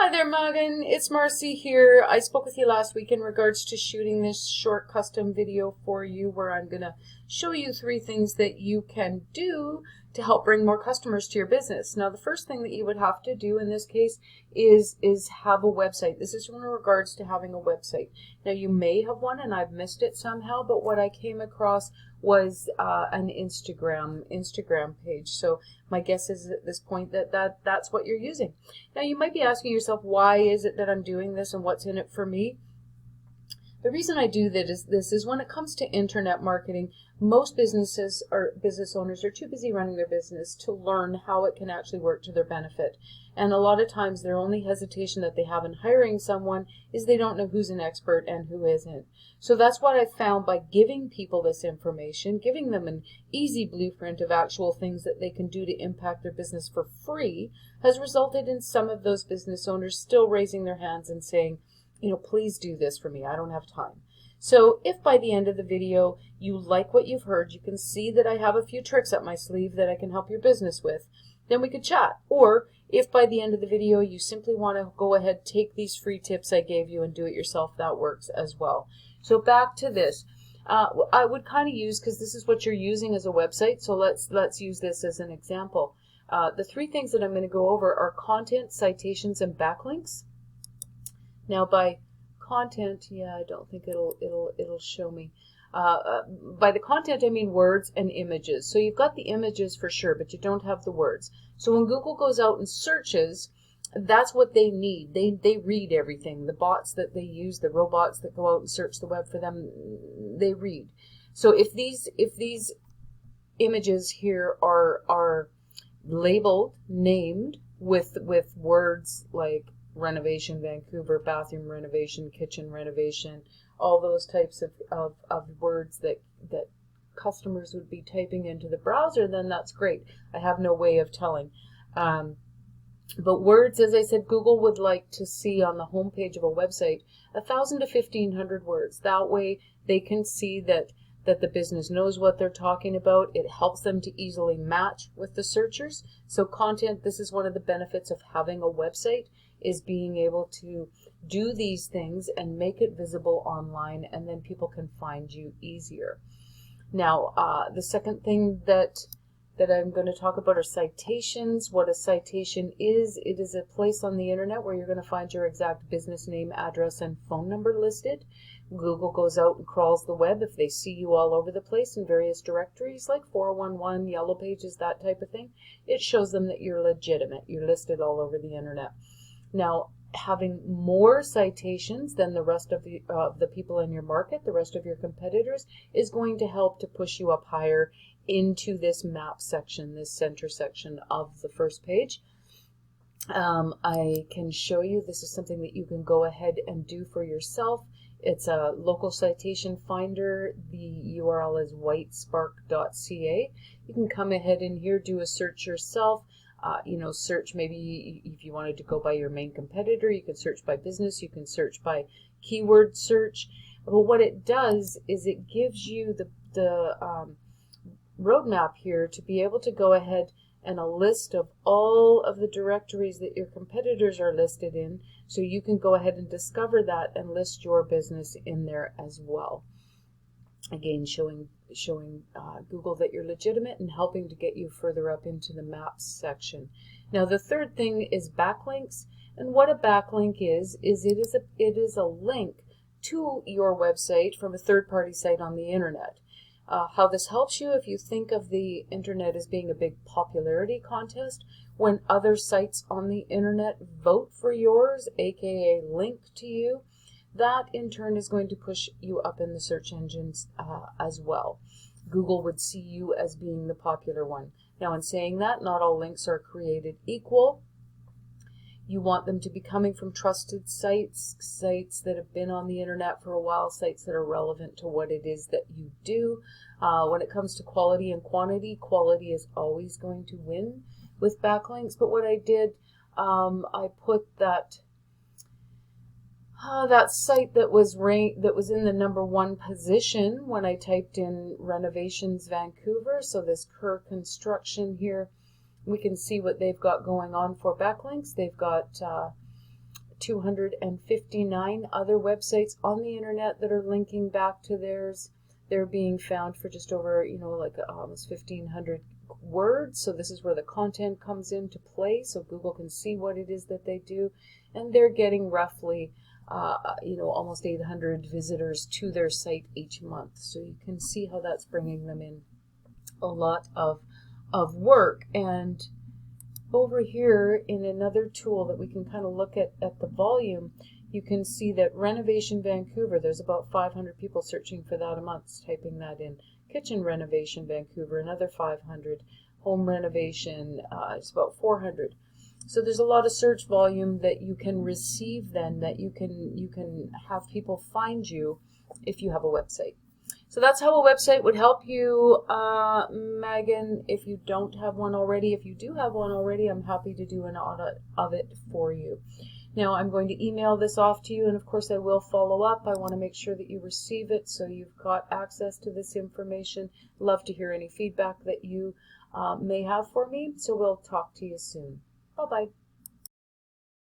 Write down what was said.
Hi there, Megan. It's Marcy here. I spoke with you last week in regards to shooting this short custom video for you where I'm going to show you 3 things that you can do to help bring more customers to your business. Now, the first thing that you would have to do in this case is have a website. This is in regards to having a website. Now, you may have one and I've missed it somehow, but what I came across was an Instagram page. So my guess is at this point that's what you're using. Now, you might be asking yourself, why is it that I'm doing this and what's in it for me? The reason I do this is when it comes to internet marketing, most businesses or business owners are too busy running their business to learn how it can actually work to their benefit. And a lot of times their only hesitation that they have in hiring someone is they don't know who's an expert and who isn't. So that's what I've found by giving people this information, giving them an easy blueprint of actual things that they can do to impact their business for free, has resulted in some of those business owners still raising their hands and saying, you know, please do this for me. I don't have time. So if by the end of the video you like what you've heard, you can see that I have a few tricks up my sleeve that I can help your business with, then we could chat. Or if by the end of the video you simply want to go ahead, take these free tips I gave you and do it yourself, that works as well. So back to this. I would kind of use, because this is what you're using as a website, so let's use this as an example. The 3 things that I'm going to go over are content, citations, and backlinks. Now, by content, I don't think it'll show me. By the content, I mean words and images. So you've got the images for sure, but you don't have the words. So when Google goes out and searches, that's what they need. They read everything. The bots that they use, the robots that go out and search the web for them, they read. So if these images here are labeled, named with words like renovation, Vancouver, bathroom renovation, kitchen renovation, all those types of words that customers would be typing into the browser, then that's great. I have no way of telling. But words, as I said, Google would like to see on the homepage of a website 1,000 to 1,500 words. That way they can see that the business knows what they're talking about. It helps them to easily match with the searchers. So content, this is one of the benefits of having a website, is being able to do these things and make it visible online, and then people can find you easier. Now, the second thing that I'm going to talk about are citations. What a citation is, it is a place on the internet where you're going to find your exact business name, address, and phone number listed. Google goes out and crawls the web. If they see you all over the place in various directories like 411, Yellow Pages, that type of thing, it shows them that you're legitimate. You're listed all over the internet. Now, having more citations than the rest of the people in your market, the rest of your competitors, is going to help to push you up higher into this map section, this center section of the first page. I can show you, this is something that you can go ahead and do for yourself. It's a local citation finder. The URL is whitespark.ca. You can come ahead in here, do a search yourself. Search, maybe if you wanted to go by your main competitor, you can search by business, you can search by keyword search. But what it does is it gives you the roadmap here to be able to go ahead and a list of all of the directories that your competitors are listed in, so you can go ahead and discover that and list your business in there as well. Again, showing Google that you're legitimate and helping to get you further up into the maps section. Now, the third thing is backlinks, and what a backlink is it is a link to your website from a third-party site on the internet. How this helps you, if you think of the internet as being a big popularity contest, when other sites on the internet vote for yours, aka link to you, that in turn is going to push you up in the search engines as well. Google would see you as being the popular one. Now, in saying that, not all links are created equal. You want them to be coming from trusted sites, sites that have been on the internet for a while, sites that are relevant to what it is that you do. When it comes to quality and quantity, quality is always going to win with backlinks. But what I did, I put that site that was in the #1 position when I typed in Renovations Vancouver. So this Kerr Construction here, we can see what they've got going on for backlinks. They've got 259 other websites on the internet that are linking back to theirs. They're being found for just over, like almost 1,500 words. So this is where the content comes into play, so Google can see what it is that they do. And they're getting roughly, almost 800 visitors to their site each month. So you can see how that's bringing them in a lot of work. And over here in another tool that we can kind of look at the volume, you can see that Renovation Vancouver, there's about 500 people searching for that a month, typing that in. Kitchen Renovation Vancouver, another 500. Home renovation, it's about 400. So there's a lot of search volume that you can receive then, that you can have people find you if you have a website. So that's how a website would help you, Megan, if you don't have one already. If you do have one already, I'm happy to do an audit of it for you. Now, I'm going to email this off to you, and of course I will follow up. I want to make sure that you receive it so you've got access to this information. Love to hear any feedback that you may have for me, so we'll talk to you soon. Bye-bye.